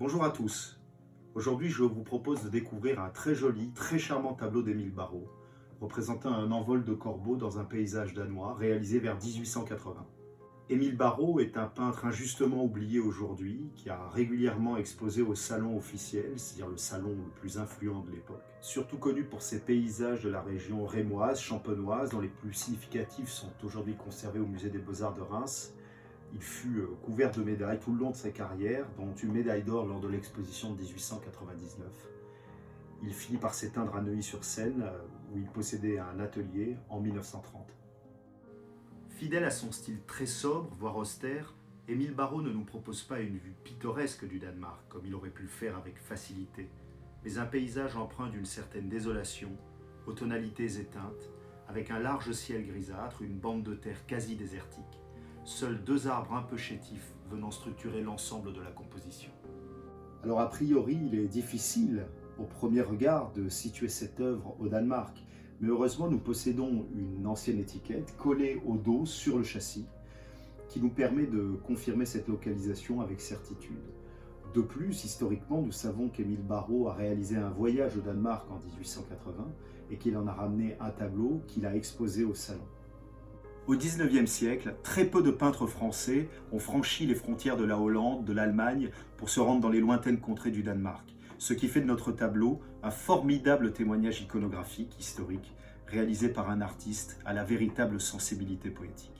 Bonjour à tous. Aujourd'hui, je vous propose de découvrir un très joli, très charmant tableau d'Émile Barrault, représentant un envol de corbeaux dans un paysage danois, réalisé vers 1880. Émile Barrault est un peintre injustement oublié aujourd'hui, qui a régulièrement exposé au salon officiel, c'est-à-dire le salon le plus influent de l'époque. Surtout connu pour ses paysages de la région rémoise, champenoise, dont les plus significatifs sont aujourd'hui conservés au musée des Beaux-Arts de Reims. Il fut couvert de médailles tout le long de sa carrière, dont une médaille d'or lors de l'exposition de 1899. Il finit par s'éteindre à Neuilly-sur-Seine, où il possédait un atelier en 1930. Fidèle à son style très sobre, voire austère, Émile Barrault ne nous propose pas une vue pittoresque du Danemark, comme il aurait pu le faire avec facilité, mais un paysage empreint d'une certaine désolation, aux tonalités éteintes, avec un large ciel grisâtre, une bande de terre quasi désertique. Seuls deux arbres un peu chétifs venant structurer l'ensemble de la composition. Alors a priori, il est difficile, au premier regard, de situer cette œuvre au Danemark. Mais heureusement, nous possédons une ancienne étiquette collée au dos sur le châssis qui nous permet de confirmer cette localisation avec certitude. De plus, historiquement, nous savons qu'Émile Barrault a réalisé un voyage au Danemark en 1880 et qu'il en a ramené un tableau qu'il a exposé au salon. Au XIXe siècle, très peu de peintres français ont franchi les frontières de la Hollande, de l'Allemagne, pour se rendre dans les lointaines contrées du Danemark. Ce qui fait de notre tableau un formidable témoignage iconographique, historique, réalisé par un artiste à la véritable sensibilité poétique.